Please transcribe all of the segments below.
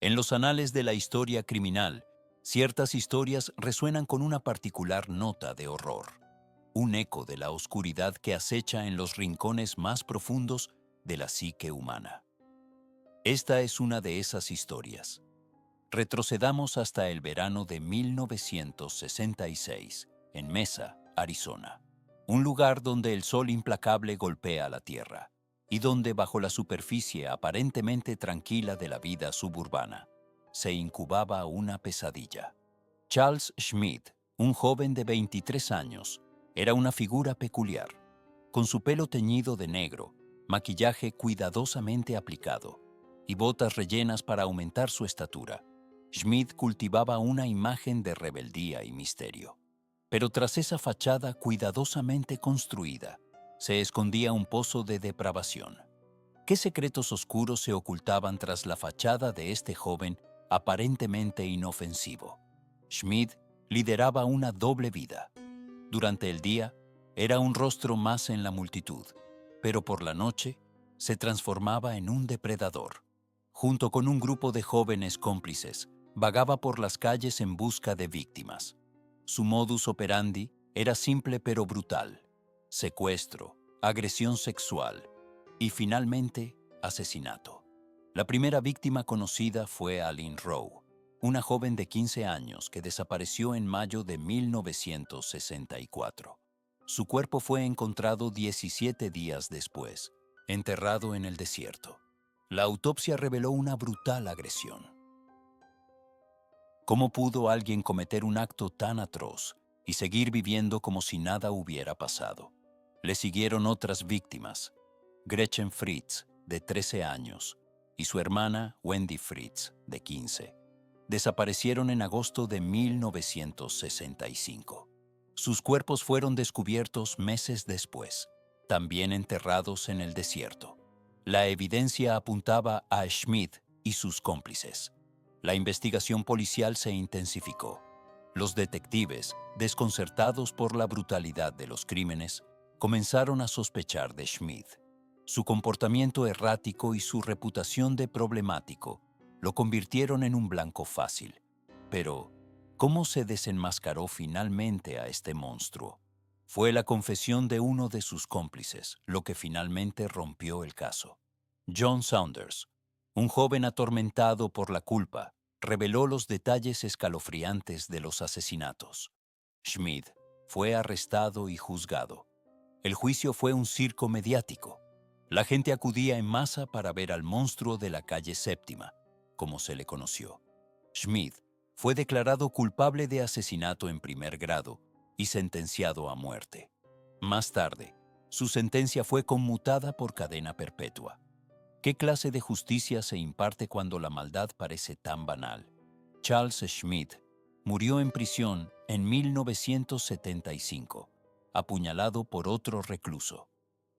En los anales de la historia criminal, ciertas historias resuenan con una particular nota de horror, un eco de la oscuridad que acecha en los rincones más profundos de la psique humana. Esta es una de esas historias. Retrocedamos hasta el verano de 1966, en Mesa, Arizona, un lugar donde el sol implacable golpea la tierra y donde bajo la superficie aparentemente tranquila de la vida suburbana se incubaba una pesadilla. Charles Schmidt, un joven de 23 años, era una figura peculiar, con su pelo teñido de negro, maquillaje cuidadosamente aplicado y botas rellenas para aumentar su estatura. Schmidt cultivaba una imagen de rebeldía y misterio. Pero tras esa fachada cuidadosamente construida, se escondía un pozo de depravación. ¿Qué secretos oscuros se ocultaban tras la fachada de este joven aparentemente inofensivo? Schmidt lideraba una doble vida. Durante el día, era un rostro más en la multitud, pero por la noche se transformaba en un depredador. Junto con un grupo de jóvenes cómplices, vagaba por las calles en busca de víctimas. Su modus operandi era simple pero brutal: secuestro, agresión sexual y, finalmente, asesinato. La primera víctima conocida fue Aline Rowe, una joven de 15 años que desapareció en mayo de 1964. Su cuerpo fue encontrado 17 días después, enterrado en el desierto. La autopsia reveló una brutal agresión. ¿Cómo pudo alguien cometer un acto tan atroz y seguir viviendo como si nada hubiera pasado? Le siguieron otras víctimas: Gretchen Fritz, de 13 años, y su hermana Wendy Fritz, de 15. Desaparecieron en agosto de 1965. Sus cuerpos fueron descubiertos meses después, también enterrados en el desierto. La evidencia apuntaba a Schmidt y sus cómplices. La investigación policial se intensificó. Los detectives, desconcertados por la brutalidad de los crímenes, comenzaron a sospechar de Schmidt. Su comportamiento errático y su reputación de problemático lo convirtieron en un blanco fácil. Pero, ¿cómo se desenmascaró finalmente a este monstruo? Fue la confesión de uno de sus cómplices lo que finalmente rompió el caso. John Saunders, un joven atormentado por la culpa, reveló los detalles escalofriantes de los asesinatos. Schmidt fue arrestado y juzgado. El juicio fue un circo mediático. La gente acudía en masa para ver al monstruo de la calle Séptima, como se le conoció. Schmidt fue declarado culpable de asesinato en primer grado y sentenciado a muerte. Más tarde, su sentencia fue conmutada por cadena perpetua. ¿Qué clase de justicia se imparte cuando la maldad parece tan banal? Charles Schmidt murió en prisión en 1975, apuñalado por otro recluso.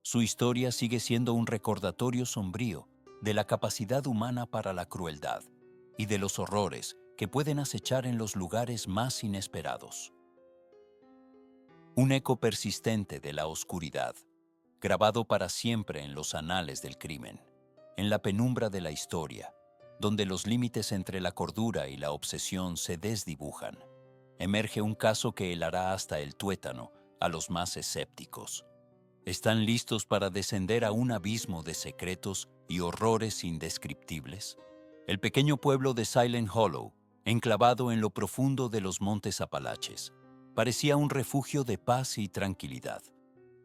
Su historia sigue siendo un recordatorio sombrío de la capacidad humana para la crueldad y de los horrores que pueden acechar en los lugares más inesperados. Un eco persistente de la oscuridad, grabado para siempre en los anales del crimen, en la penumbra de la historia, donde los límites entre la cordura y la obsesión se desdibujan. Emerge un caso que helará hasta el tuétano a los más escépticos. ¿Están listos para descender a un abismo de secretos y horrores indescriptibles? El pequeño pueblo de Silent Hollow, enclavado en lo profundo de los montes Apalaches, parecía un refugio de paz y tranquilidad.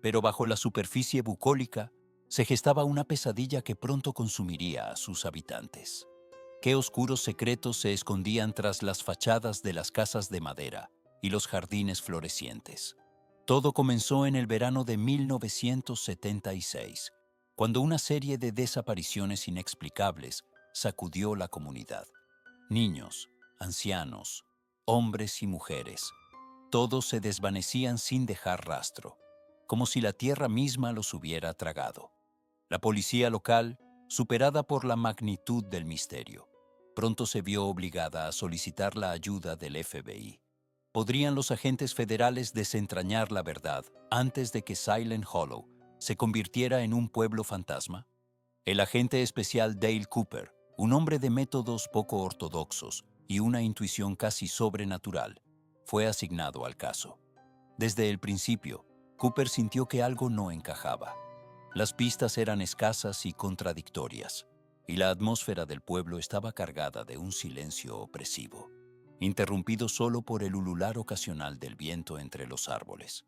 Pero bajo la superficie bucólica se gestaba una pesadilla que pronto consumiría a sus habitantes. ¿Qué oscuros secretos se escondían tras las fachadas de las casas de madera y los jardines florecientes? Todo comenzó en el verano de 1976, cuando una serie de desapariciones inexplicables sacudió la comunidad. Niños, ancianos, hombres y mujeres, todos se desvanecían sin dejar rastro, como si la tierra misma los hubiera tragado. La policía local, superada por la magnitud del misterio, pronto se vio obligada a solicitar la ayuda del FBI. ¿Podrían los agentes federales desentrañar la verdad antes de que Silent Hollow se convirtiera en un pueblo fantasma? El agente especial Dale Cooper, Un hombre de métodos poco ortodoxos y una intuición casi sobrenatural, fue asignado al caso. Desde el principio, Cooper sintió que algo no encajaba. Las pistas eran escasas y contradictorias, y la atmósfera del pueblo estaba cargada de un silencio opresivo, interrumpido solo por el ulular ocasional del viento entre los árboles.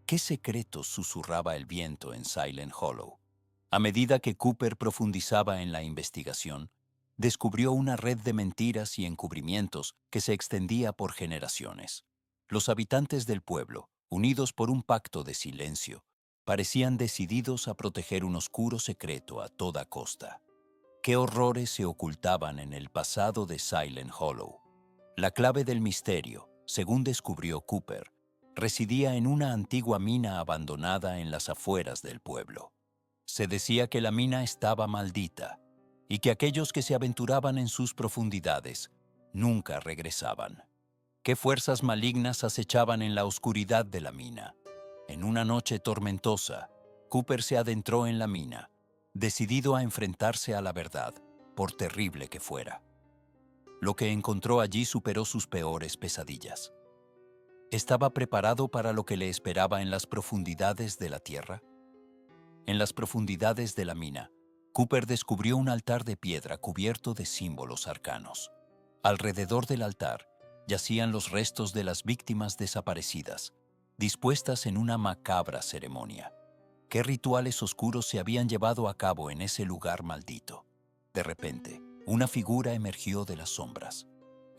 ¿Qué secretos susurraba el viento en Silent Hollow? A medida que Cooper profundizaba en la investigación, descubrió una red de mentiras y encubrimientos que se extendía por generaciones. Los habitantes del pueblo, unidos por un pacto de silencio, parecían decididos a proteger un oscuro secreto a toda costa. ¿Qué horrores se ocultaban en el pasado de Silent Hollow? La clave del misterio, según descubrió Cooper, residía en una antigua mina abandonada en las afueras del pueblo. Se decía que la mina estaba maldita y que aquellos que se aventuraban en sus profundidades nunca regresaban. ¿Qué fuerzas malignas acechaban en la oscuridad de la mina? En una noche tormentosa, Cooper se adentró en la mina, decidido a enfrentarse a la verdad, por terrible que fuera. Lo que encontró allí superó sus peores pesadillas. ¿Estaba preparado para lo que le esperaba en las profundidades de la tierra? En las profundidades de la mina, Cooper descubrió un altar de piedra cubierto de símbolos arcanos. Alrededor del altar yacían los restos de las víctimas desaparecidas, dispuestas en una macabra ceremonia. ¿Qué rituales oscuros se habían llevado a cabo en ese lugar maldito? De repente, una figura emergió de las sombras.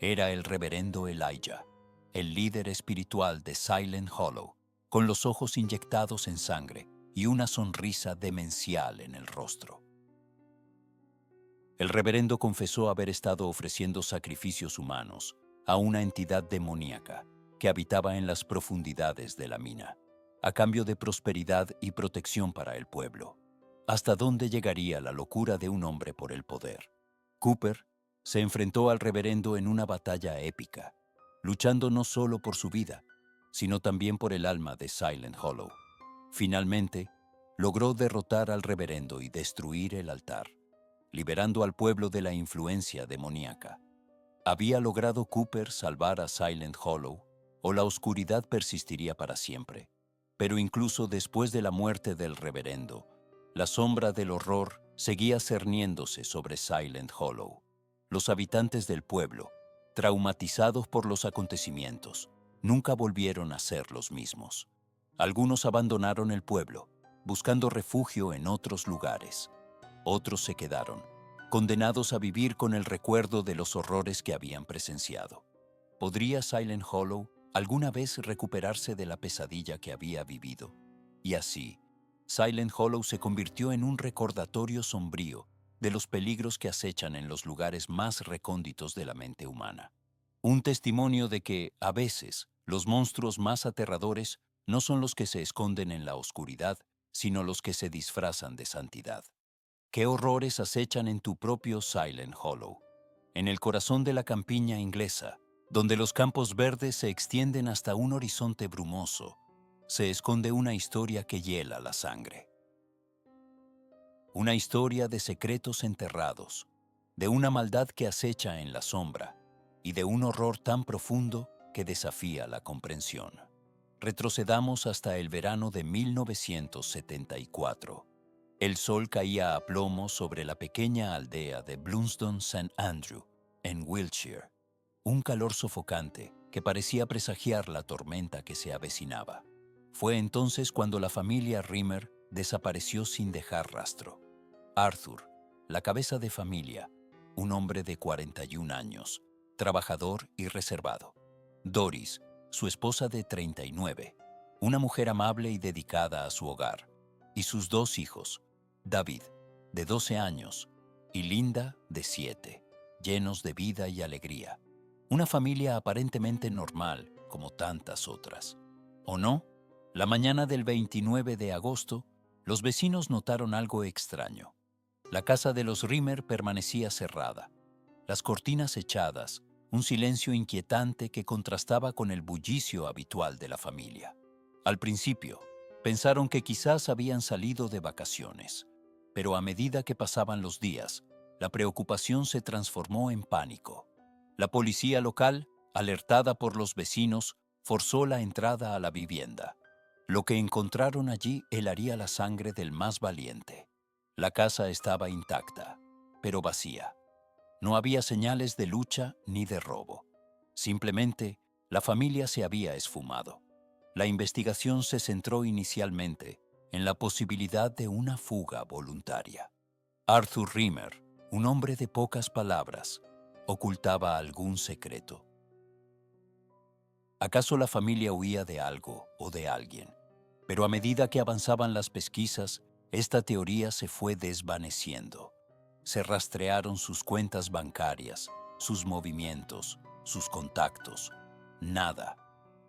Era el reverendo Elijah, el líder espiritual de Silent Hollow, con los ojos inyectados en sangre y una sonrisa demencial en el rostro. El reverendo confesó haber estado ofreciendo sacrificios humanos a una entidad demoníaca que habitaba en las profundidades de la mina, a cambio de prosperidad y protección para el pueblo. ¿Hasta dónde llegaría la locura de un hombre por el poder? Cooper se enfrentó al reverendo en una batalla épica, luchando no solo por su vida, sino también por el alma de Silent Hollow. Finalmente, logró derrotar al reverendo y destruir el altar, liberando al pueblo de la influencia demoníaca. ¿Había logrado Cooper salvar a Silent Hollow o la oscuridad persistiría para siempre? Pero incluso después de la muerte del reverendo, la sombra del horror seguía cerniéndose sobre Silent Hollow. Los habitantes del pueblo, traumatizados por los acontecimientos, nunca volvieron a ser los mismos. Algunos abandonaron el pueblo, buscando refugio en otros lugares. Otros se quedaron, condenados a vivir con el recuerdo de los horrores que habían presenciado. ¿Podría Silent Hollow alguna vez recuperarse de la pesadilla que había vivido? Y así, Silent Hollow se convirtió en un recordatorio sombrío de los peligros que acechan en los lugares más recónditos de la mente humana. Un testimonio de que, a veces, los monstruos más aterradores no son los que se esconden en la oscuridad, sino los que se disfrazan de santidad. ¿Qué horrores acechan en tu propio Silent Hollow? En el corazón de la campiña inglesa, donde los campos verdes se extienden hasta un horizonte brumoso, se esconde una historia que hiela la sangre. Una historia de secretos enterrados, de una maldad que acecha en la sombra y de un horror tan profundo que desafía la comprensión. Retrocedamos hasta el verano de 1974. El sol caía a plomo sobre la pequeña aldea de Blunsdon St. Andrew, en Wiltshire. Un calor sofocante que parecía presagiar la tormenta que se avecinaba. Fue entonces cuando la familia Rimmer desapareció sin dejar rastro. Arthur, la cabeza de familia, un hombre de 41 años, trabajador y reservado. Doris, su esposa de 39, una mujer amable y dedicada a su hogar. Y sus dos hijos, David, de 12 años, y Linda, de 7, llenos de vida y alegría. Una familia aparentemente normal, como tantas otras. ¿O no? La mañana del 29 de agosto, los vecinos notaron algo extraño. La casa de los Rimmer permanecía cerrada, las cortinas echadas, un silencio inquietante que contrastaba con el bullicio habitual de la familia. Al principio, pensaron que quizás habían salido de vacaciones, pero a medida que pasaban los días, la preocupación se transformó en pánico. La policía local, alertada por los vecinos, forzó la entrada a la vivienda. Lo que encontraron allí helaría la sangre del más valiente. La casa estaba intacta, pero vacía. No había señales de lucha ni de robo. Simplemente, la familia se había esfumado. La investigación se centró inicialmente en la posibilidad de una fuga voluntaria. Arthur Rimmer, un hombre de pocas palabras, ocultaba algún secreto. ¿Acaso la familia huía de algo o de alguien? Pero a medida que avanzaban las pesquisas, esta teoría se fue desvaneciendo. Se rastrearon sus cuentas bancarias, sus movimientos, sus contactos. Nada.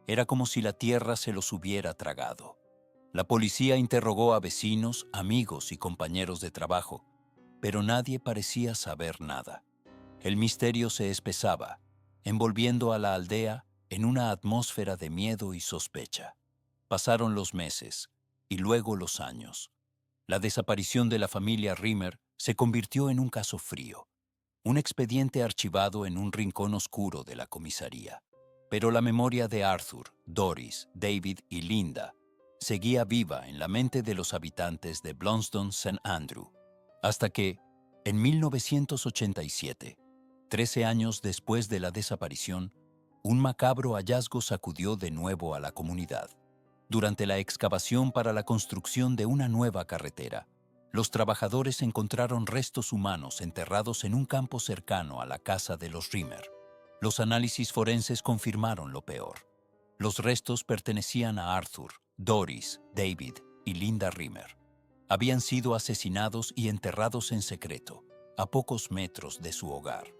Era como si la tierra se los hubiera tragado. La policía interrogó a vecinos, amigos y compañeros de trabajo, pero nadie parecía saber nada. El misterio se espesaba, envolviendo a la aldea en una atmósfera de miedo y sospecha. Pasaron los meses y luego los años. La desaparición de la familia Rimmer se convirtió en un caso frío, un expediente archivado en un rincón oscuro de la comisaría. Pero la memoria de Arthur, Doris, David y Linda seguía viva en la mente de los habitantes de Blunsdon St. Andrew, hasta que, en 1987, 13 años después de la desaparición, un macabro hallazgo sacudió de nuevo a la comunidad. Durante la excavación para la construcción de una nueva carretera, los trabajadores encontraron restos humanos enterrados en un campo cercano a la casa de los Rimmer. Los análisis forenses confirmaron lo peor. Los restos pertenecían a Arthur, Doris, David y Linda Rimmer. Habían sido asesinados y enterrados en secreto, a pocos metros de su hogar.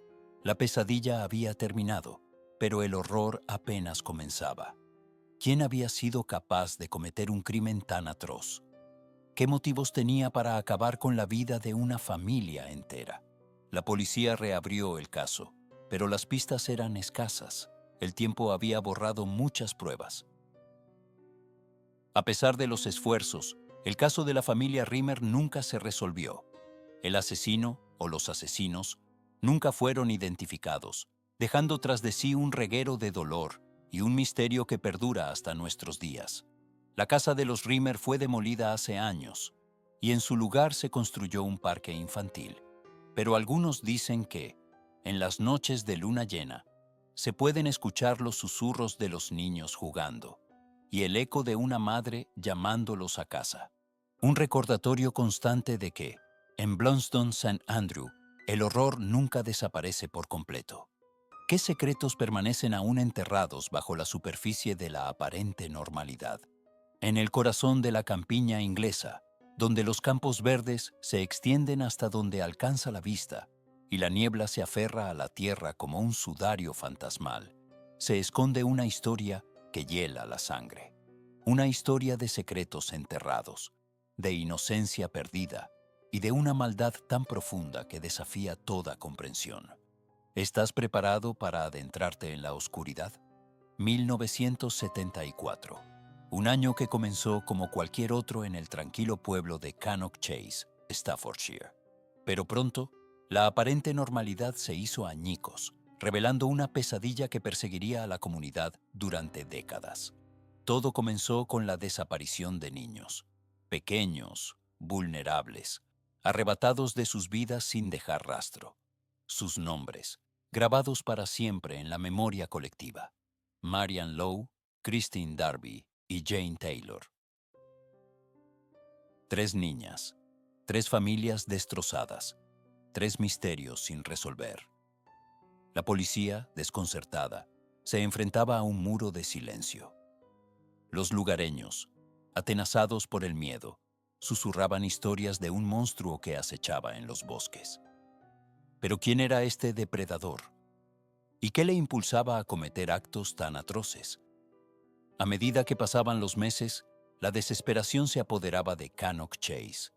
La pesadilla había terminado, pero el horror apenas comenzaba. ¿Quién había sido capaz de cometer un crimen tan atroz? ¿Qué motivos tenía para acabar con la vida de una familia entera? La policía reabrió el caso, pero las pistas eran escasas. El tiempo había borrado muchas pruebas. A pesar de los esfuerzos, el caso de la familia Rimmer nunca se resolvió. El asesino o los asesinos nunca fueron identificados, dejando tras de sí un reguero de dolor y un misterio que perdura hasta nuestros días. La casa de los Rimmer fue demolida hace años y en su lugar se construyó un parque infantil. Pero algunos dicen que, en las noches de luna llena, se pueden escuchar los susurros de los niños jugando y el eco de una madre llamándolos a casa. Un recordatorio constante de que, en Blunsdon St. Andrew, el horror nunca desaparece por completo. ¿Qué secretos permanecen aún enterrados bajo la superficie de la aparente normalidad? En el corazón de la campiña inglesa, donde los campos verdes se extienden hasta donde alcanza la vista y la niebla se aferra a la tierra como un sudario fantasmal, se esconde una historia que hiela la sangre. Una historia de secretos enterrados, de inocencia perdida y de una maldad tan profunda que desafía toda comprensión. ¿Estás preparado para adentrarte en la oscuridad? 1974. Un año que comenzó como cualquier otro en el tranquilo pueblo de Cannock Chase, Staffordshire. Pero pronto, la aparente normalidad se hizo añicos, revelando una pesadilla que perseguiría a la comunidad durante décadas. Todo comenzó con la desaparición de niños, pequeños, vulnerables, arrebatados de sus vidas sin dejar rastro. Sus nombres, grabados para siempre en la memoria colectiva. Marian Lowe, Christine Darby y Jane Taylor. 3 niñas, 3 familias destrozadas, 3 misterios sin resolver. La policía, desconcertada, se enfrentaba a un muro de silencio. Los lugareños, atenazados por el miedo, susurraban historias de un monstruo que acechaba en los bosques. Pero ¿quién era este depredador? ¿Y qué le impulsaba a cometer actos tan atroces? A medida que pasaban los meses, la desesperación se apoderaba de Cannock Chase.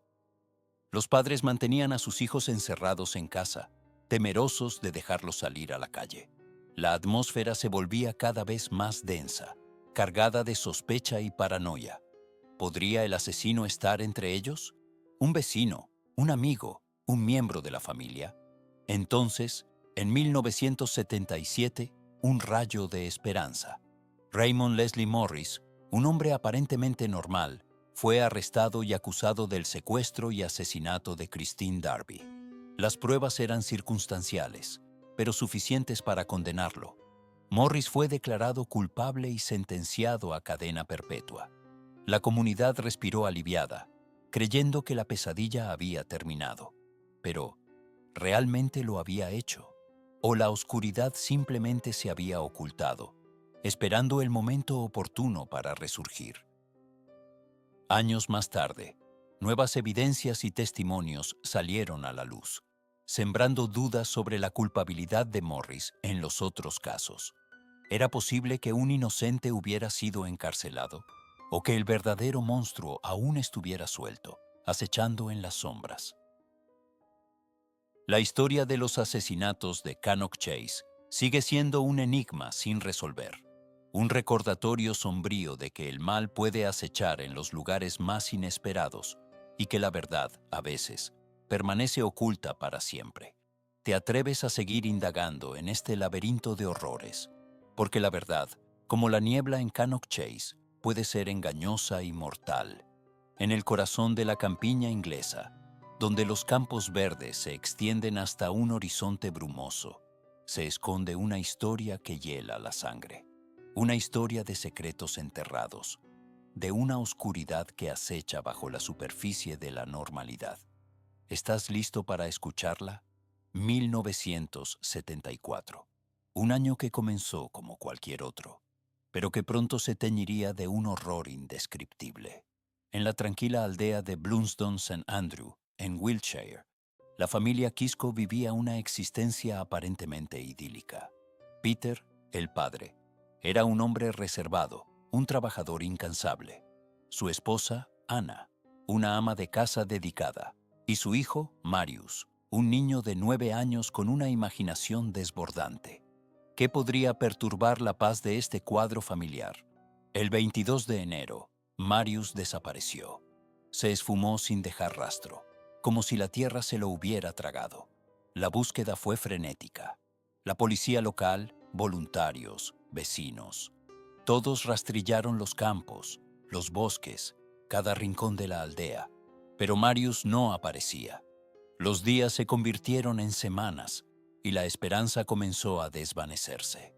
Los padres mantenían a sus hijos encerrados en casa, temerosos de dejarlos salir a la calle. La atmósfera se volvía cada vez más densa, cargada de sospecha y paranoia. ¿Podría el asesino estar entre ellos? Un vecino, un amigo, un miembro de la familia. Entonces, en 1977, un rayo de esperanza. Raymond Leslie Morris, un hombre aparentemente normal, fue arrestado y acusado del secuestro y asesinato de Christine Darby. Las pruebas eran circunstanciales, pero suficientes para condenarlo. Morris fue declarado culpable y sentenciado a cadena perpetua. La comunidad respiró aliviada, creyendo que la pesadilla había terminado. Pero, ¿realmente lo había hecho? ¿O la oscuridad simplemente se había ocultado, esperando el momento oportuno para resurgir? Años más tarde, nuevas evidencias y testimonios salieron a la luz, sembrando dudas sobre la culpabilidad de Morris en los otros casos. ¿Era posible que un inocente hubiera sido encarcelado? ¿O que el verdadero monstruo aún estuviera suelto, acechando en las sombras? La historia de los asesinatos de Cannock Chase sigue siendo un enigma sin resolver. Un recordatorio sombrío de que el mal puede acechar en los lugares más inesperados y que la verdad, a veces, permanece oculta para siempre. ¿Te atreves a seguir indagando en este laberinto de horrores? Porque la verdad, como la niebla en Cannock Chase, puede ser engañosa y mortal. En el corazón de la campiña inglesa, donde los campos verdes se extienden hasta un horizonte brumoso, se esconde una historia que hiela la sangre. Una historia de secretos enterrados, de una oscuridad que acecha bajo la superficie de la normalidad. ¿Estás listo para escucharla? 1974. Un año que comenzó como cualquier otro, pero que pronto se teñiría de un horror indescriptible. En la tranquila aldea de Blunsdon St. Andrew, en Wiltshire, la familia Kisco vivía una existencia aparentemente idílica. Peter, el padre, era un hombre reservado, un trabajador incansable. Su esposa, Anna, una ama de casa dedicada. Y su hijo, Marius, un niño de 9 años con una imaginación desbordante. ¿Qué podría perturbar la paz de este cuadro familiar? El 22 de enero, Marius desapareció. Se esfumó sin dejar rastro, como si la tierra se lo hubiera tragado. La búsqueda fue frenética. La policía local, voluntarios, vecinos, todos rastrillaron los campos, los bosques, cada rincón de la aldea, pero Marius no aparecía. Los días se convirtieron en semanas y la esperanza comenzó a desvanecerse.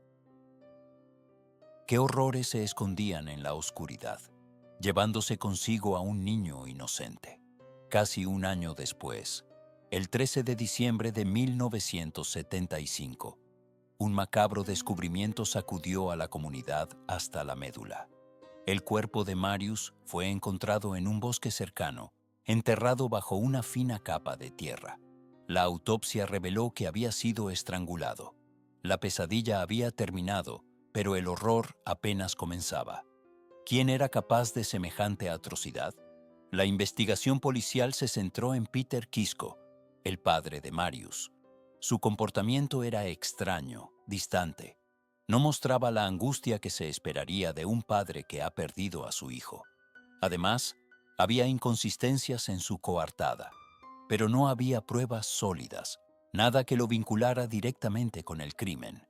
¿Qué horrores se escondían en la oscuridad, llevándose consigo a un niño inocente? Casi un año después, el 13 de diciembre de 1975, un macabro descubrimiento sacudió a la comunidad hasta la médula. El cuerpo de Marius fue encontrado en un bosque cercano, enterrado bajo una fina capa de tierra. La autopsia reveló que había sido estrangulado. La pesadilla había terminado, pero el horror apenas comenzaba. ¿Quién era capaz de semejante atrocidad? La investigación policial se centró en Peter Kisco, el padre de Marius. Su comportamiento era extraño, distante. No mostraba la angustia que se esperaría de un padre que ha perdido a su hijo. Además, había inconsistencias en su coartada, pero no había pruebas sólidas, nada que lo vinculara directamente con el crimen.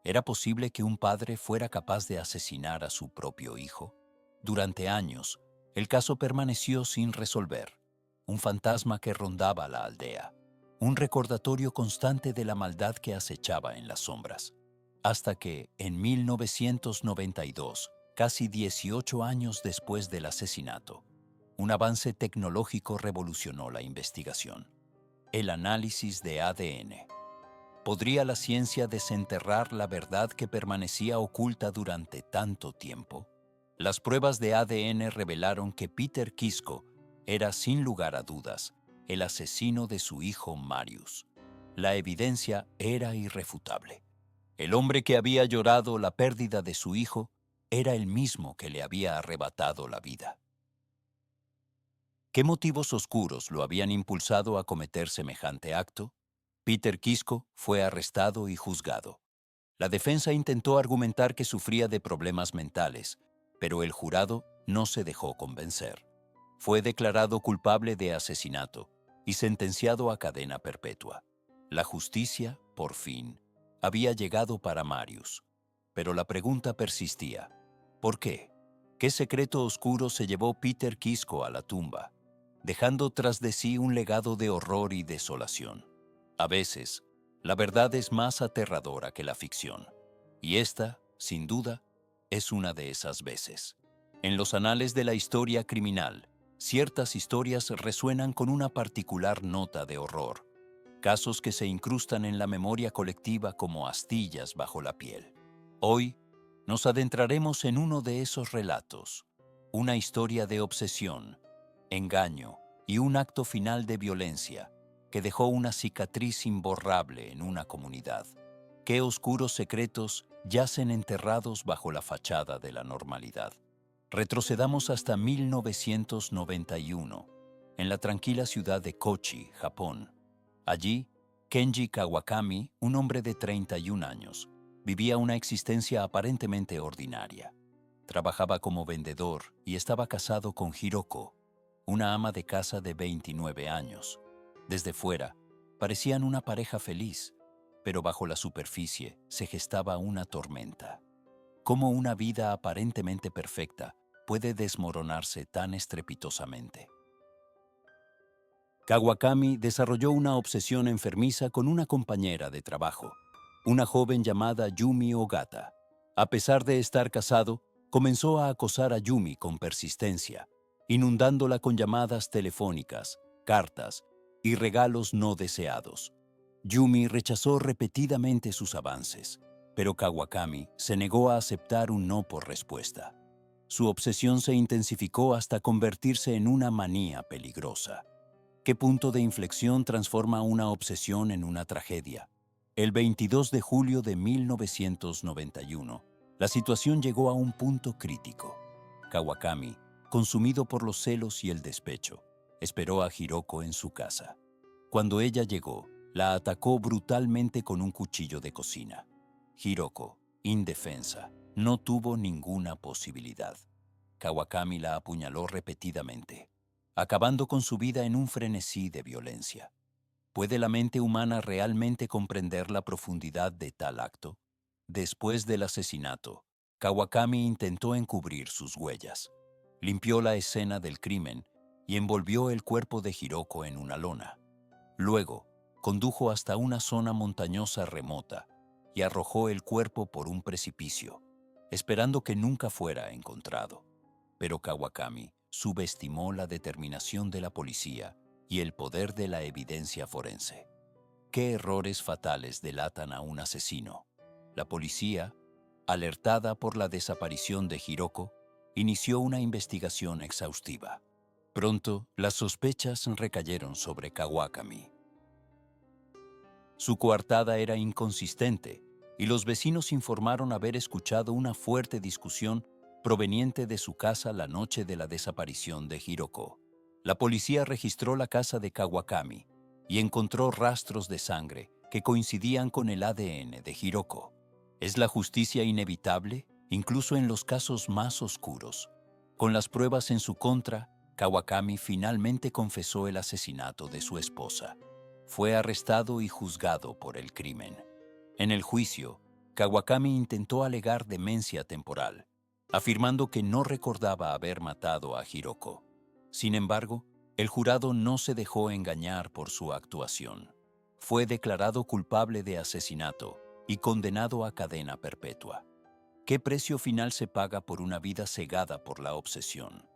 ¿Era posible que un padre fuera capaz de asesinar a su propio hijo? Durante años, el caso permaneció sin resolver, un fantasma que rondaba la aldea, un recordatorio constante de la maldad que acechaba en las sombras. Hasta que, en 1992, casi 18 años después del asesinato, un avance tecnológico revolucionó la investigación: el análisis de ADN. ¿Podría la ciencia desenterrar la verdad que permanecía oculta durante tanto tiempo? Las pruebas de ADN revelaron que Peter Kisco era, sin lugar a dudas, el asesino de su hijo Marius. La evidencia era irrefutable. El hombre que había llorado la pérdida de su hijo era el mismo que le había arrebatado la vida. ¿Qué motivos oscuros lo habían impulsado a cometer semejante acto? Peter Kisco fue arrestado y juzgado. La defensa intentó argumentar que sufría de problemas mentales, pero el jurado no se dejó convencer. Fue declarado culpable de asesinato y sentenciado a cadena perpetua. La justicia, por fin, había llegado para Marius. Pero la pregunta persistía. ¿Por qué? ¿Qué secreto oscuro se llevó Peter Kisko a la tumba, dejando tras de sí un legado de horror y desolación? A veces, la verdad es más aterradora que la ficción. Y esta, sin duda, es una de esas veces. En los anales de la historia criminal, ciertas historias resuenan con una particular nota de horror, casos que se incrustan en la memoria colectiva como astillas bajo la piel. Hoy, nos adentraremos en uno de esos relatos, una historia de obsesión, engaño y un acto final de violencia que dejó una cicatriz imborrable en una comunidad. ¿Qué oscuros secretos yacen enterrados bajo la fachada de la normalidad? Retrocedamos hasta 1991, en la tranquila ciudad de Kochi, Japón. Allí, Kenji Kawakami, un hombre de 31 años, vivía una existencia aparentemente ordinaria. Trabajaba como vendedor y estaba casado con Hiroko, una ama de casa de 29 años. Desde fuera, parecían una pareja feliz, pero bajo la superficie se gestaba una tormenta. ¿Cómo una vida aparentemente perfecta puede desmoronarse tan estrepitosamente? Kawakami desarrolló una obsesión enfermiza con una compañera de trabajo, una joven llamada Yumi Ogata. A pesar de estar casado, comenzó a acosar a Yumi con persistencia, inundándola con llamadas telefónicas, cartas y regalos no deseados. Yumi rechazó repetidamente sus avances, pero Kawakami se negó a aceptar un no por respuesta. Su obsesión se intensificó hasta convertirse en una manía peligrosa. ¿Qué punto de inflexión transforma una obsesión en una tragedia? El 22 de julio de 1991, la situación llegó a un punto crítico. Kawakami, consumido por los celos y el despecho, esperó a Hiroko en su casa. Cuando ella llegó, la atacó brutalmente con un cuchillo de cocina. Hiroko, indefensa, no tuvo ninguna posibilidad. Kawakami la apuñaló repetidamente, acabando con su vida en un frenesí de violencia. ¿Puede la mente humana realmente comprender la profundidad de tal acto? Después del asesinato, Kawakami intentó encubrir sus huellas. Limpió la escena del crimen y envolvió el cuerpo de Hiroko en una lona. Luego, condujo hasta una zona montañosa remota y arrojó el cuerpo por un precipicio, esperando que nunca fuera encontrado. Pero Kawakami subestimó la determinación de la policía y el poder de la evidencia forense. ¿Qué errores fatales delatan a un asesino? La policía, alertada por la desaparición de Hiroko, inició una investigación exhaustiva. Pronto, las sospechas recayeron sobre Kawakami. Su coartada era inconsistente y los vecinos informaron haber escuchado una fuerte discusión proveniente de su casa la noche de la desaparición de Hiroko. La policía registró la casa de Kawakami y encontró rastros de sangre que coincidían con el ADN de Hiroko. ¿Es la justicia inevitable, incluso en los casos más oscuros? Con las pruebas en su contra, Kawakami finalmente confesó el asesinato de su esposa. Fue arrestado y juzgado por el crimen. En el juicio, Kawakami intentó alegar demencia temporal, afirmando que no recordaba haber matado a Hiroko. Sin embargo, el jurado no se dejó engañar por su actuación. Fue declarado culpable de asesinato y condenado a cadena perpetua. ¿Qué precio final se paga por una vida cegada por la obsesión?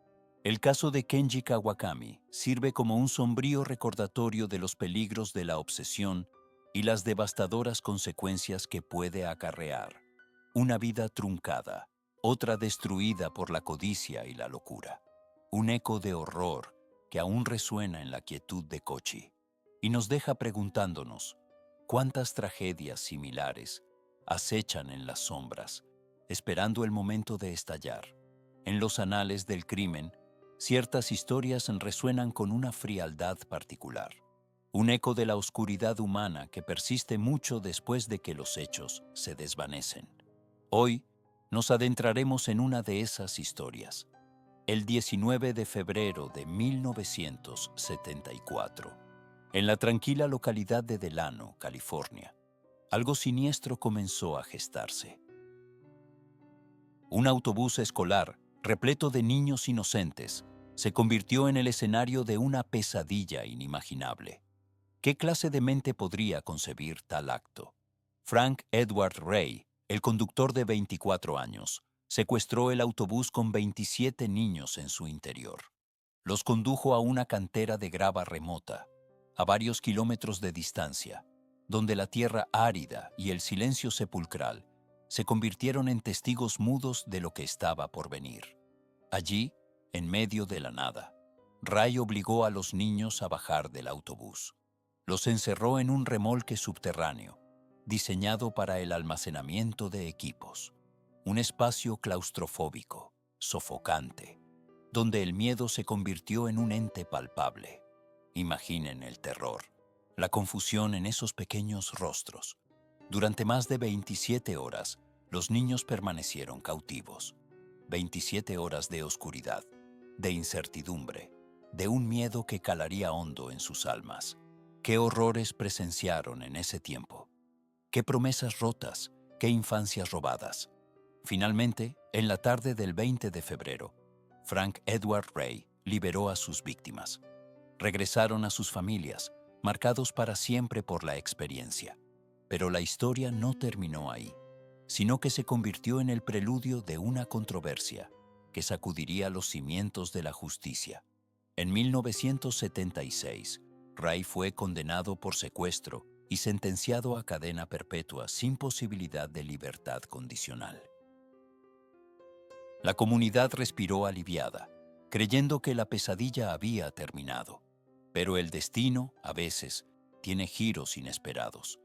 El caso de Kenji Kawakami sirve como un sombrío recordatorio de los peligros de la obsesión y las devastadoras consecuencias que puede acarrear. Una vida truncada, otra destruida por la codicia y la locura. Un eco de horror que aún resuena en la quietud de Kochi y nos deja preguntándonos cuántas tragedias similares acechan en las sombras, esperando el momento de estallar. En los anales del crimen, ciertas historias resuenan con una frialdad particular, un eco de la oscuridad humana que persiste mucho después de que los hechos se desvanecen. Hoy nos adentraremos en una de esas historias. El 19 de febrero de 1974, En la tranquila localidad de Delano, California, algo siniestro comenzó a gestarse. Un autobús escolar, repleto de niños inocentes, se convirtió en el escenario de una pesadilla inimaginable. ¿Qué clase de mente podría concebir tal acto? Frank Edward Ray, el conductor de 24 años, secuestró el autobús con 27 niños en su interior. Los condujo a una cantera de grava remota, a varios kilómetros de distancia, donde la tierra árida y el silencio sepulcral se convirtieron en testigos mudos de lo que estaba por venir. Allí, en medio de la nada, Ray obligó a los niños a bajar del autobús. Los encerró en un remolque subterráneo, diseñado para el almacenamiento de equipos. Un espacio claustrofóbico, sofocante, donde el miedo se convirtió en un ente palpable. Imaginen el terror, la confusión en esos pequeños rostros. Durante más de 27 horas, los niños permanecieron cautivos. 27 horas de oscuridad, de incertidumbre, de un miedo que calaría hondo en sus almas. ¿Qué horrores presenciaron en ese tiempo? ¿Qué promesas rotas? ¿Qué infancias robadas? Finalmente, en la tarde del 20 de febrero, Frank Edward Ray liberó a sus víctimas. Regresaron a sus familias, marcados para siempre por la experiencia. Pero la historia no terminó ahí, sino que se convirtió en el preludio de una controversia que sacudiría los cimientos de la justicia. En 1976, Ray fue condenado por secuestro y sentenciado a cadena perpetua sin posibilidad de libertad condicional. La comunidad respiró aliviada, creyendo que la pesadilla había terminado. Pero el destino, a veces, tiene giros inesperados.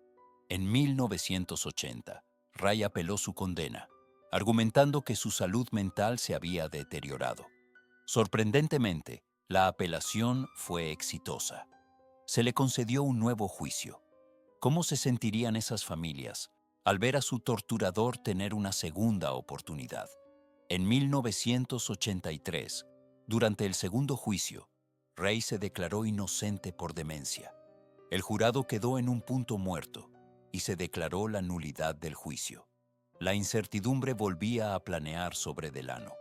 En 1980, Ray apeló su condena, argumentando que su salud mental se había deteriorado. Sorprendentemente, la apelación fue exitosa. Se le concedió un nuevo juicio. ¿Cómo se sentirían esas familias al ver a su torturador tener una segunda oportunidad? En 1983, durante el segundo juicio, Ray se declaró inocente por demencia. El jurado quedó en un punto muerto y se declaró la nulidad del juicio. La incertidumbre volvía a planear sobre Delano.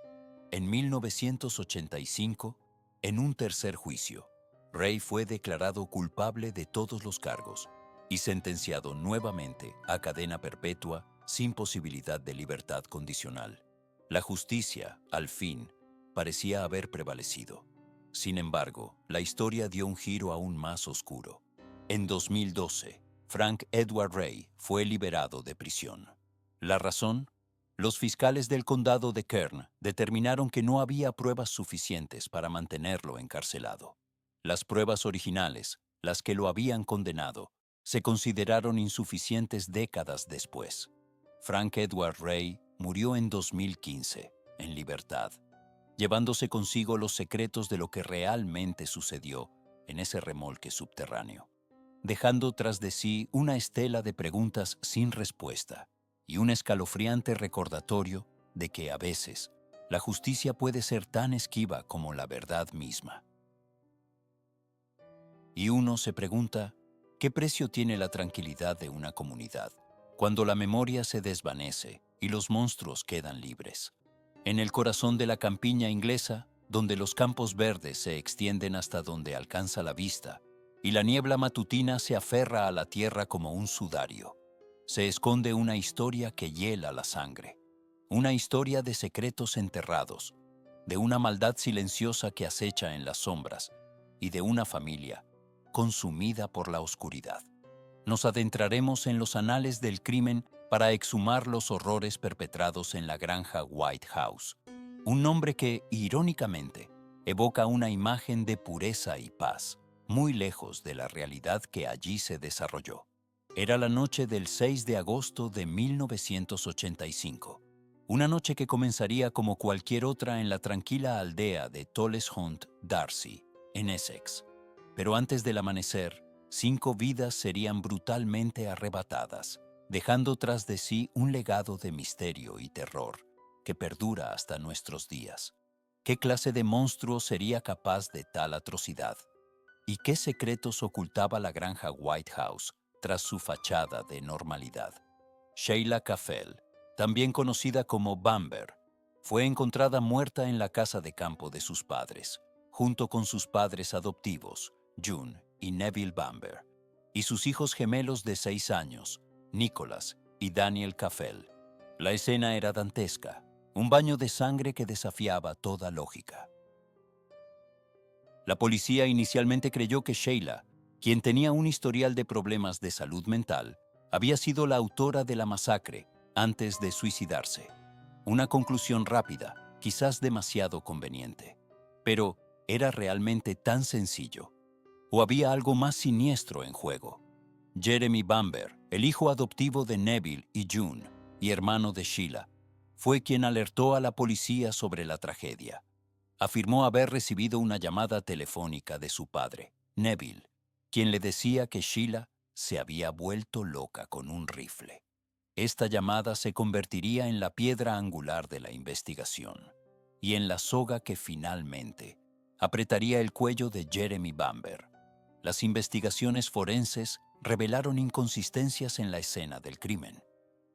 En 1985, en un tercer juicio, Ray fue declarado culpable de todos los cargos y sentenciado nuevamente a cadena perpetua sin posibilidad de libertad condicional. La justicia, al fin, parecía haber prevalecido. Sin embargo, la historia dio un giro aún más oscuro. En 2012, Frank Edward Ray fue liberado de prisión. ¿La razón? Los fiscales del condado de Kern determinaron que no había pruebas suficientes para mantenerlo encarcelado. Las pruebas originales, las que lo habían condenado, se consideraron insuficientes décadas después. Frank Edward Ray murió en 2015, en libertad, llevándose consigo los secretos de lo que realmente sucedió en ese remolque subterráneo, dejando tras de sí una estela de preguntas sin respuesta y un escalofriante recordatorio de que a veces la justicia puede ser tan esquiva como la verdad misma. Y uno se pregunta, ¿qué precio tiene la tranquilidad de una comunidad cuando la memoria se desvanece y los monstruos quedan libres? En el corazón de la campiña inglesa, donde los campos verdes se extienden hasta donde alcanza la vista y la niebla matutina se aferra a la tierra como un sudario, se esconde una historia que hiela la sangre, una historia de secretos enterrados, de una maldad silenciosa que acecha en las sombras y de una familia consumida por la oscuridad. Nos adentraremos en los anales del crimen para exhumar los horrores perpetrados en la granja White House, un nombre que, irónicamente, evoca una imagen de pureza y paz, muy lejos de la realidad que allí se desarrolló. Era la noche del 6 de agosto de 1985, una noche que comenzaría como cualquier otra en la tranquila aldea de Tolleshunt, Darcy, en Essex. Pero antes del amanecer, 5 vidas serían brutalmente arrebatadas, dejando tras de sí un legado de misterio y terror que perdura hasta nuestros días. ¿Qué clase de monstruo sería capaz de tal atrocidad? ¿Y qué secretos ocultaba la granja White House tras su fachada de normalidad? Sheila Caffell, también conocida como Bamber, fue encontrada muerta en la casa de campo de sus padres, junto con sus padres adoptivos, June y Neville Bamber, y sus hijos gemelos de 6 años, Nicholas y Daniel Caffell. La escena era dantesca, un baño de sangre que desafiaba toda lógica. La policía inicialmente creyó que Sheila, quien tenía un historial de problemas de salud mental, había sido la autora de la masacre antes de suicidarse. Una conclusión rápida, quizás demasiado conveniente. Pero, ¿era realmente tan sencillo? ¿O había algo más siniestro en juego? Jeremy Bamber, el hijo adoptivo de Neville y June, y hermano de Sheila, fue quien alertó a la policía sobre la tragedia. Afirmó haber recibido una llamada telefónica de su padre, Neville, quien le decía que Sheila se había vuelto loca con un rifle. Esta llamada se convertiría en la piedra angular de la investigación y en la soga que finalmente apretaría el cuello de Jeremy Bamber. Las investigaciones forenses revelaron inconsistencias en la escena del crimen.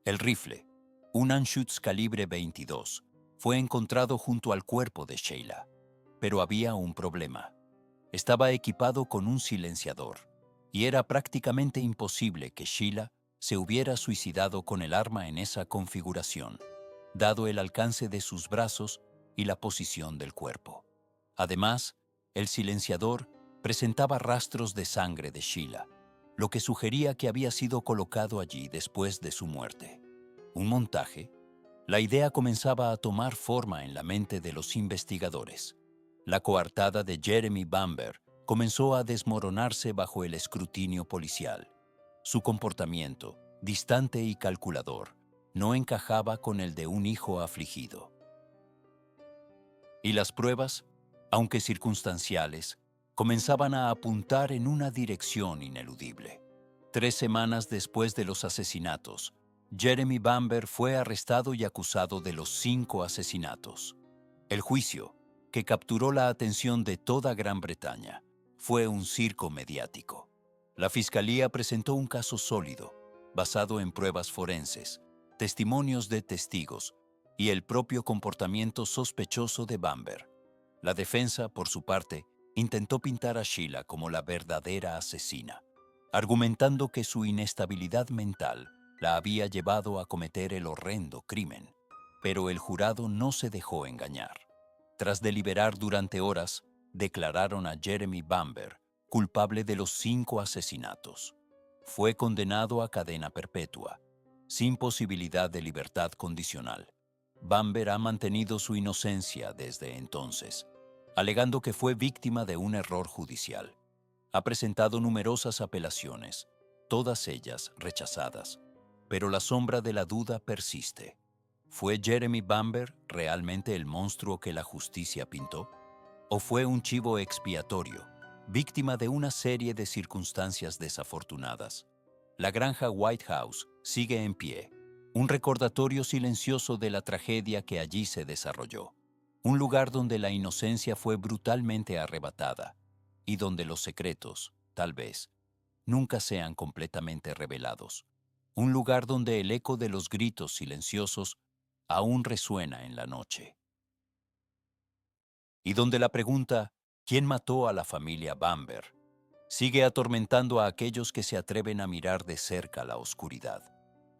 El rifle, un Anschutz calibre 22, fue encontrado junto al cuerpo de Sheila. Pero había un problema. Estaba equipado con un silenciador, y era prácticamente imposible que Sheila se hubiera suicidado con el arma en esa configuración, dado el alcance de sus brazos y la posición del cuerpo. Además, el silenciador presentaba rastros de sangre de Sheila, lo que sugería que había sido colocado allí después de su muerte. ¿Un montaje? La idea comenzaba a tomar forma en la mente de los investigadores. La coartada de Jeremy Bamber comenzó a desmoronarse bajo el escrutinio policial. Su comportamiento, distante y calculador, no encajaba con el de un hijo afligido. Y las pruebas, aunque circunstanciales, comenzaban a apuntar en una dirección ineludible. 3 semanas después de los asesinatos, Jeremy Bamber fue arrestado y acusado de los 5 asesinatos. El juicio, que capturó la atención de toda Gran Bretaña, fue un circo mediático. La fiscalía presentó un caso sólido, basado en pruebas forenses, testimonios de testigos y el propio comportamiento sospechoso de Bamber. La defensa, por su parte, intentó pintar a Sheila como la verdadera asesina, argumentando que su inestabilidad mental la había llevado a cometer el horrendo crimen. Pero el jurado no se dejó engañar. Tras deliberar durante horas, declararon a Jeremy Bamber culpable de los 5 asesinatos. Fue condenado a cadena perpetua, sin posibilidad de libertad condicional. Bamber ha mantenido su inocencia desde entonces, alegando que fue víctima de un error judicial. Ha presentado numerosas apelaciones, todas ellas rechazadas, pero la sombra de la duda persiste. ¿Fue Jeremy Bamber realmente el monstruo que la justicia pintó? ¿O fue un chivo expiatorio, víctima de una serie de circunstancias desafortunadas? La granja White House sigue en pie, un recordatorio silencioso de la tragedia que allí se desarrolló. Un lugar donde la inocencia fue brutalmente arrebatada y donde los secretos, tal vez, nunca sean completamente revelados. Un lugar donde el eco de los gritos silenciosos aún resuena en la noche. Y donde la pregunta, ¿quién mató a la familia Bamber?, sigue atormentando a aquellos que se atreven a mirar de cerca la oscuridad.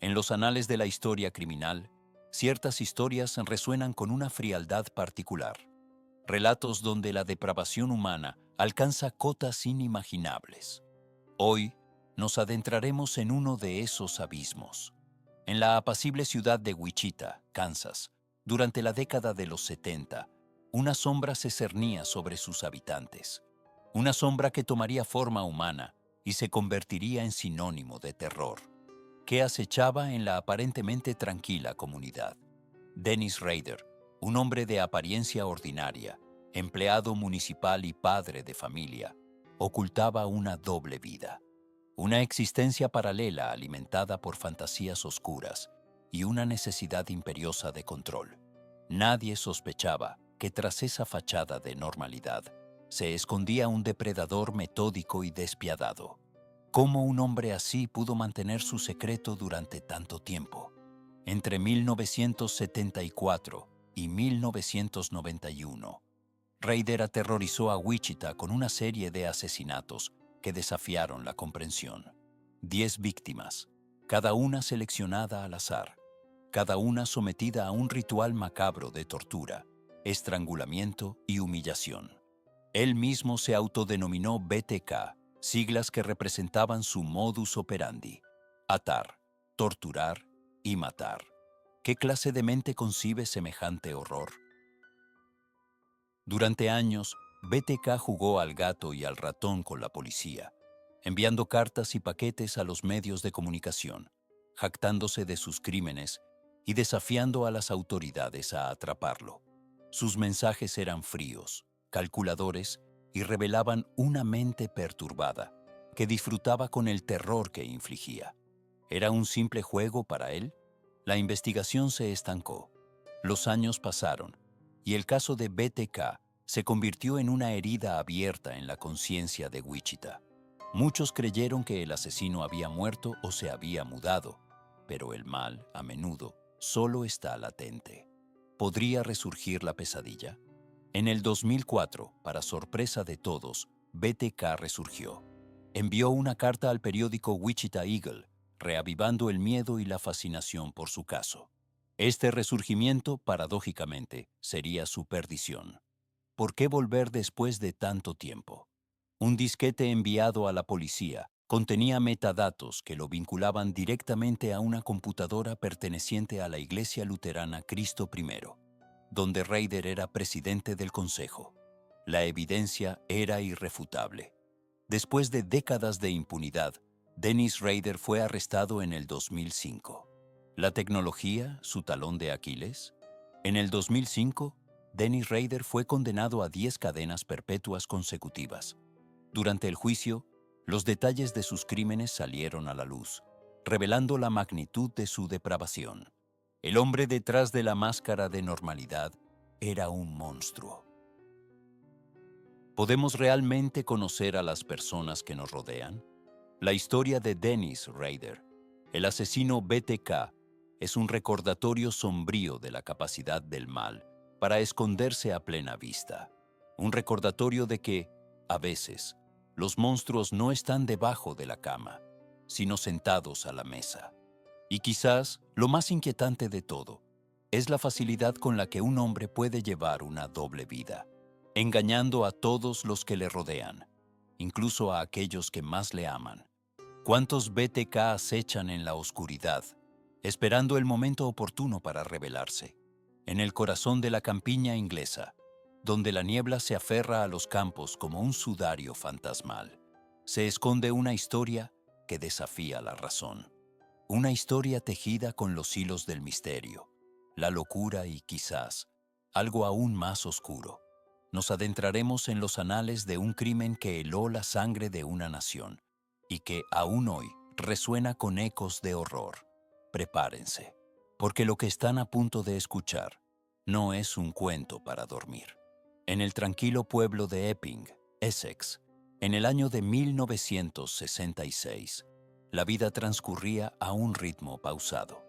En los anales de la historia criminal, ciertas historias resuenan con una frialdad particular. Relatos donde la depravación humana alcanza cotas inimaginables. Hoy nos adentraremos en uno de esos abismos. En la apacible ciudad de Wichita, Kansas, durante la década de los 70, una sombra se cernía sobre sus habitantes. Una sombra que tomaría forma humana y se convertiría en sinónimo de terror, que acechaba en la aparentemente tranquila comunidad. Dennis Rader, un hombre de apariencia ordinaria, empleado municipal y padre de familia, ocultaba una doble vida, una existencia paralela alimentada por fantasías oscuras y una necesidad imperiosa de control. Nadie sospechaba que tras esa fachada de normalidad se escondía un depredador metódico y despiadado. ¿Cómo un hombre así pudo mantener su secreto durante tanto tiempo? Entre 1974 y 1991, Raider aterrorizó a Wichita con una serie de asesinatos que desafiaron la comprensión. 10 víctimas, cada una seleccionada al azar, cada una sometida a un ritual macabro de tortura, estrangulamiento y humillación. Él mismo se autodenominó BTK, siglas que representaban su modus operandi: atar, torturar y matar. ¿Qué clase de mente concibe semejante horror? Durante años, BTK jugó al gato y al ratón con la policía, enviando cartas y paquetes a los medios de comunicación, jactándose de sus crímenes y desafiando a las autoridades a atraparlo. Sus mensajes eran fríos, calculadores y revelaban una mente perturbada que disfrutaba con el terror que infligía. ¿Era un simple juego para él? La investigación se estancó. Los años pasaron y el caso de BTK se convirtió en una herida abierta en la conciencia de Wichita. Muchos creyeron que el asesino había muerto o se había mudado, pero el mal, a menudo, solo está latente. ¿Podría resurgir la pesadilla? En el 2004, para sorpresa de todos, BTK resurgió. Envió una carta al periódico Wichita Eagle, reavivando el miedo y la fascinación por su caso. Este resurgimiento, paradójicamente, sería su perdición. ¿Por qué volver después de tanto tiempo? Un disquete enviado a la policía contenía metadatos que lo vinculaban directamente a una computadora perteneciente a la Iglesia Luterana Cristo I, donde Raider era presidente del consejo. La evidencia era irrefutable. Después de décadas de impunidad, Dennis Rader fue arrestado en el 2005. ¿La tecnología, su talón de Aquiles? En el 2005, Dennis Rader fue condenado a 10 cadenas perpetuas consecutivas. Durante el juicio, los detalles de sus crímenes salieron a la luz, revelando la magnitud de su depravación. El hombre detrás de la máscara de normalidad era un monstruo. ¿Podemos realmente conocer a las personas que nos rodean? La historia de Dennis Rader, el asesino BTK, es un recordatorio sombrío de la capacidad del mal para esconderse a plena vista. Un recordatorio de que, a veces, los monstruos no están debajo de la cama, sino sentados a la mesa. Y quizás, lo más inquietante de todo, es la facilidad con la que un hombre puede llevar una doble vida, engañando a todos los que le rodean, incluso a aquellos que más le aman. ¿Cuántos BTK acechan en la oscuridad, esperando el momento oportuno para revelarse? En el corazón de la campiña inglesa, donde la niebla se aferra a los campos como un sudario fantasmal, se esconde una historia que desafía la razón. Una historia tejida con los hilos del misterio, la locura y quizás algo aún más oscuro. Nos adentraremos en los anales de un crimen que heló la sangre de una nación y que aún hoy resuena con ecos de horror. Prepárense, porque lo que están a punto de escuchar no es un cuento para dormir. En el tranquilo pueblo de Epping, Essex, en el año de 1966, la vida transcurría a un ritmo pausado.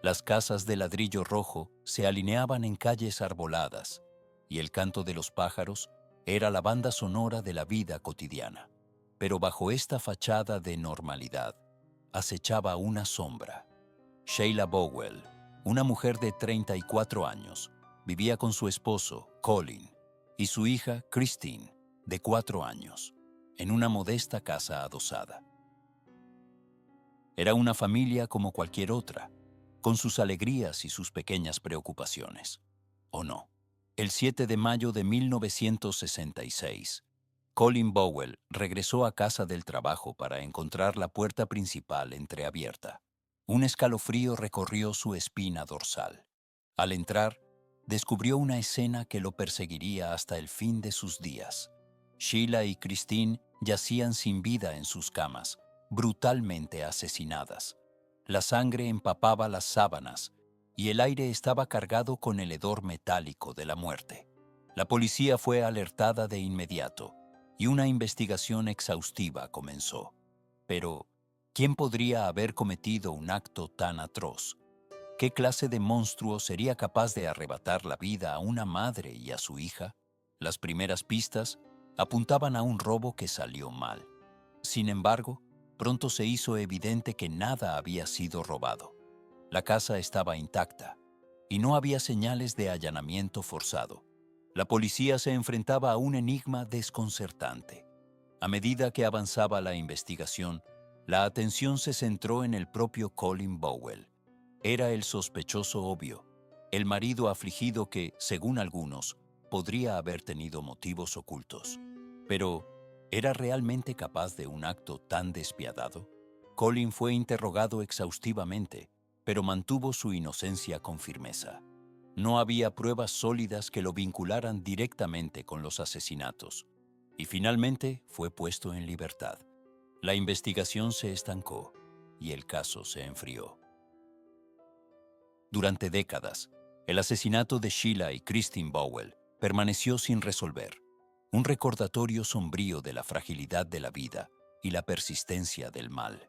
Las casas de ladrillo rojo se alineaban en calles arboladas, y el canto de los pájaros era la banda sonora de la vida cotidiana. Pero bajo esta fachada de normalidad, acechaba una sombra. Sheila Bowell, una mujer de 34 años, vivía con su esposo, Colin, y su hija, Christine, de 4 años, en una modesta casa adosada. Era una familia como cualquier otra, con sus alegrías y sus pequeñas preocupaciones. ¿O no? El 7 de mayo de 1966, Colin Bowell regresó a casa del trabajo para encontrar la puerta principal entreabierta. Un escalofrío recorrió su espina dorsal. Al entrar, descubrió una escena que lo perseguiría hasta el fin de sus días. Sheila y Christine yacían sin vida en sus camas, brutalmente asesinadas. La sangre empapaba las sábanas y el aire estaba cargado con el hedor metálico de la muerte. La policía fue alertada de inmediato y una investigación exhaustiva comenzó. Pero, ¿quién podría haber cometido un acto tan atroz? ¿Qué clase de monstruo sería capaz de arrebatar la vida a una madre y a su hija? Las primeras pistas apuntaban a un robo que salió mal. Sin embargo, pronto se hizo evidente que nada había sido robado. La casa estaba intacta y no había señales de allanamiento forzado. La policía se enfrentaba a un enigma desconcertante. A medida que avanzaba la investigación, la atención se centró en el propio Colin Bowell. Era el sospechoso obvio, el marido afligido que, según algunos, podría haber tenido motivos ocultos. Pero, ¿era realmente capaz de un acto tan despiadado? Colin fue interrogado exhaustivamente, pero mantuvo su inocencia con firmeza. No había pruebas sólidas que lo vincularan directamente con los asesinatos, y finalmente fue puesto en libertad. La investigación se estancó y el caso se enfrió. Durante décadas, el asesinato de Sheila y Christine Bowell permaneció sin resolver, un recordatorio sombrío de la fragilidad de la vida y la persistencia del mal.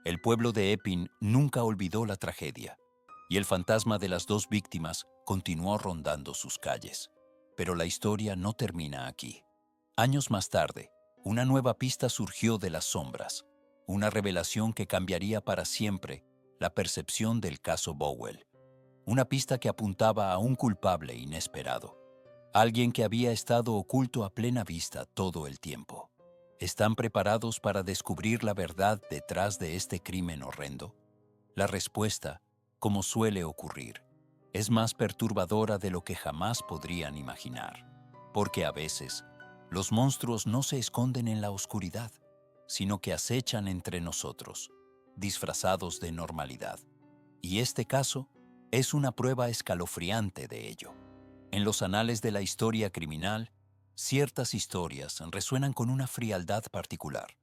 El pueblo de Epping nunca olvidó la tragedia, y el fantasma de las dos víctimas continuó rondando sus calles. Pero la historia no termina aquí. Años más tarde, una nueva pista surgió de las sombras, una revelación que cambiaría para siempre la percepción del caso Bowell. Una pista que apuntaba a un culpable inesperado, alguien que había estado oculto a plena vista todo el tiempo. ¿Están preparados para descubrir la verdad detrás de este crimen horrendo? La respuesta, como suele ocurrir, es más perturbadora de lo que jamás podrían imaginar, porque a veces los monstruos no se esconden en la oscuridad, sino que acechan entre nosotros, disfrazados de normalidad. Y este caso es una prueba escalofriante de ello. En los anales de la historia criminal, ciertas historias resuenan con una frialdad particular.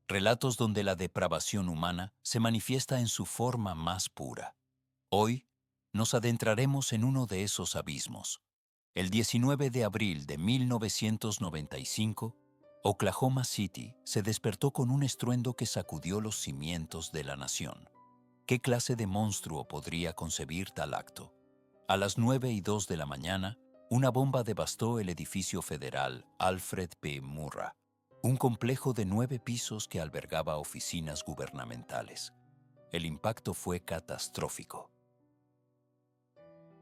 Relatos donde la depravación humana se manifiesta en su forma más pura. Hoy nos adentraremos en uno de esos abismos. El 19 de abril de 1995, Oklahoma City se despertó con un estruendo que sacudió los cimientos de la nación. ¿Qué clase de monstruo podría concebir tal acto? A las 9:02 de la mañana, una bomba devastó el edificio federal Alfred P. Murrah, un complejo de 9 pisos que albergaba oficinas gubernamentales. El impacto fue catastrófico.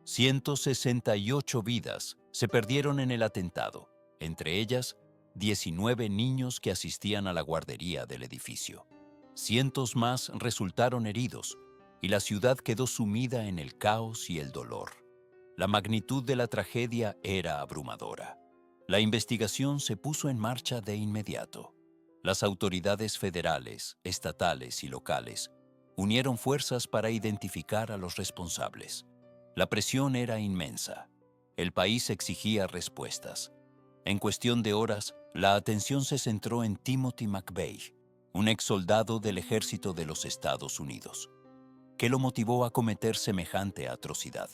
168 vidas se perdieron en el atentado, entre ellas 19 niños que asistían a la guardería del edificio. Cientos más resultaron heridos y la ciudad quedó sumida en el caos y el dolor. La magnitud de la tragedia era abrumadora. La investigación se puso en marcha de inmediato. Las autoridades federales, estatales y locales unieron fuerzas para identificar a los responsables. La presión era inmensa. El país exigía respuestas. En cuestión de horas, la atención se centró en Timothy McVeigh, un exsoldado del ejército de los Estados Unidos. ¿Qué lo motivó a cometer semejante atrocidad?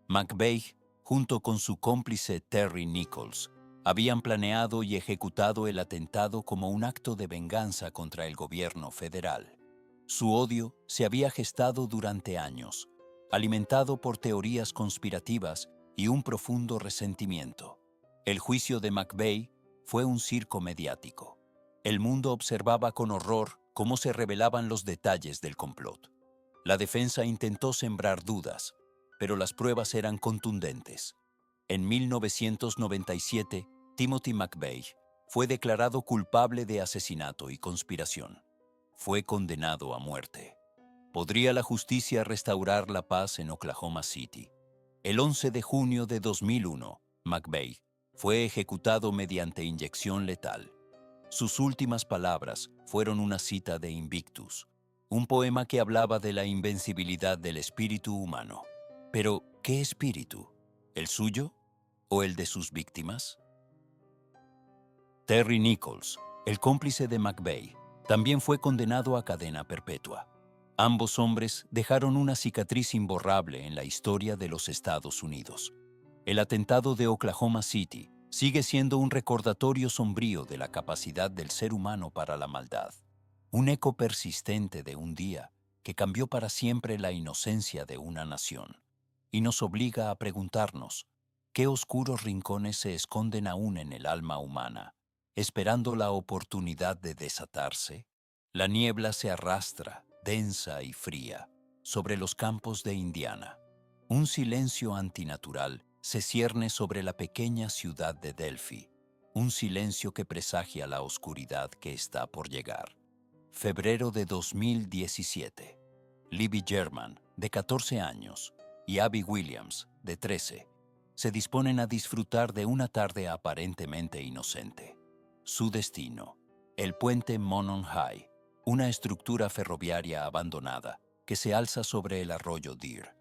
McVeigh, junto con su cómplice Terry Nichols, habían planeado y ejecutado el atentado como un acto de venganza contra el gobierno federal. Su odio se había gestado durante años, alimentado por teorías conspirativas y un profundo resentimiento. El juicio de McVeigh fue un circo mediático. El mundo observaba con horror cómo se revelaban los detalles del complot. La defensa intentó sembrar dudas, pero las pruebas eran contundentes. En 1997, Timothy McVeigh fue declarado culpable de asesinato y conspiración. Fue condenado a muerte. ¿Podría la justicia restaurar la paz en Oklahoma City? El 11 de junio de 2001, McVeigh fue ejecutado mediante inyección letal. Sus últimas palabras fueron una cita de Invictus, un poema que hablaba de la invencibilidad del espíritu humano. Pero, ¿qué espíritu? ¿El suyo o el de sus víctimas? Terry Nichols, el cómplice de McVeigh, también fue condenado a cadena perpetua. Ambos hombres dejaron una cicatriz imborrable en la historia de los Estados Unidos. El atentado de Oklahoma City sigue siendo un recordatorio sombrío de la capacidad del ser humano para la maldad, un eco persistente de un día que cambió para siempre la inocencia de una nación, y nos obliga a preguntarnos, ¿qué oscuros rincones se esconden aún en el alma humana, esperando la oportunidad de desatarse? La niebla se arrastra, densa y fría, sobre los campos de Indiana. Un silencio antinatural se cierne sobre la pequeña ciudad de Delphi, un silencio que presagia la oscuridad que está por llegar. Febrero de 2017. Libby German, de 14 años, y Abby Williams, de 13, se disponen a disfrutar de una tarde aparentemente inocente. Su destino, el puente Monon High, una estructura ferroviaria abandonada que se alza sobre el arroyo Deer,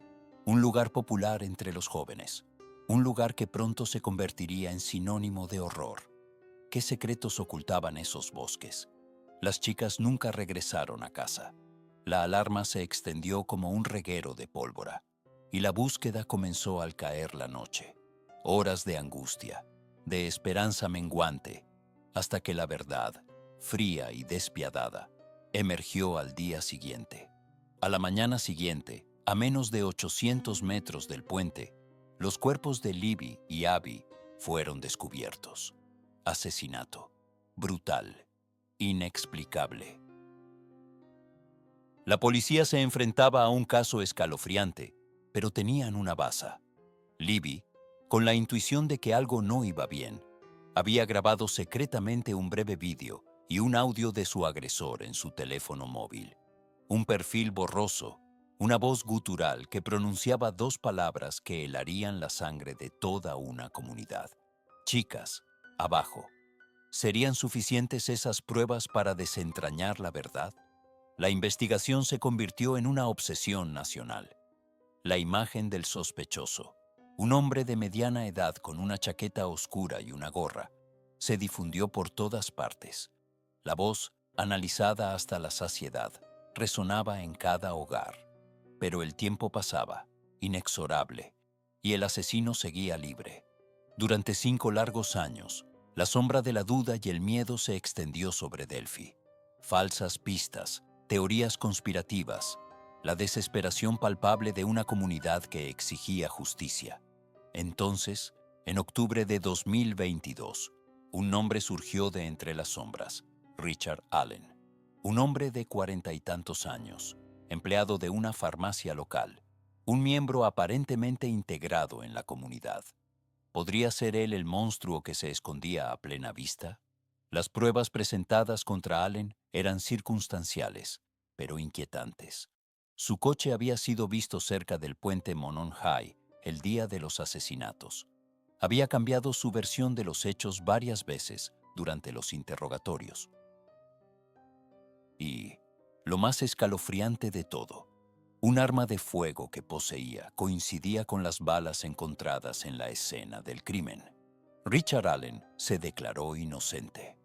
un lugar popular entre los jóvenes, un lugar que pronto se convertiría en sinónimo de horror. ¿Qué secretos ocultaban esos bosques? Las chicas nunca regresaron a casa. La alarma se extendió como un reguero de pólvora, y la búsqueda comenzó al caer la noche. Horas de angustia, de esperanza menguante, hasta que la verdad, fría y despiadada, emergió al día siguiente. A la mañana siguiente, a menos de 800 metros del puente, los cuerpos de Libby y Abby fueron descubiertos. Asesinato. Brutal. Inexplicable. La policía se enfrentaba a un caso escalofriante, pero tenían una baza. Libby, con la intuición de que algo no iba bien, había grabado secretamente un breve vídeo y un audio de su agresor en su teléfono móvil. Un perfil borroso, una voz gutural que pronunciaba dos palabras que helarían la sangre de toda una comunidad. Chicas, abajo. ¿Serían suficientes esas pruebas para desentrañar la verdad? La investigación se convirtió en una obsesión nacional. La imagen del sospechoso, un hombre de mediana edad con una chaqueta oscura y una gorra, se difundió por todas partes. La voz, analizada hasta la saciedad, resonaba en cada hogar. Pero el tiempo pasaba, inexorable, y el asesino seguía libre. Durante 5 largos años, la sombra de la duda y el miedo se extendió sobre Delphi. Falsas pistas, teorías conspirativas, la desesperación palpable de una comunidad que exigía justicia. Entonces, en octubre de 2022, un nombre surgió de entre las sombras: Richard Allen. Un hombre de 40 y tantos años, empleado de una farmacia local, un miembro aparentemente integrado en la comunidad. ¿Podría ser él el monstruo que se escondía a plena vista? Las pruebas presentadas contra Allen eran circunstanciales, pero inquietantes. Su coche había sido visto cerca del puente Monon High el día de los asesinatos. Había cambiado su versión de los hechos varias veces durante los interrogatorios. Y, lo más escalofriante de todo, un arma de fuego que poseía coincidía con las balas encontradas en la escena del crimen. Richard Allen se declaró inocente.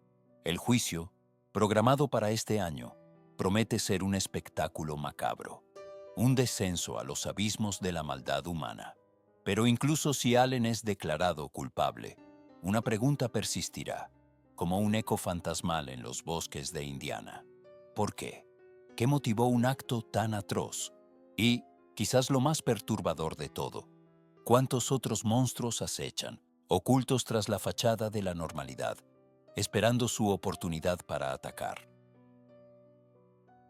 El juicio, programado para este año, promete ser un espectáculo macabro, un descenso a los abismos de la maldad humana. Pero incluso si Allen es declarado culpable, una pregunta persistirá, como un eco fantasmal en los bosques de Indiana. ¿Por qué? ¿Qué motivó un acto tan atroz? Y, quizás lo más perturbador de todo, ¿cuántos otros monstruos acechan, ocultos tras la fachada de la normalidad, esperando su oportunidad para atacar?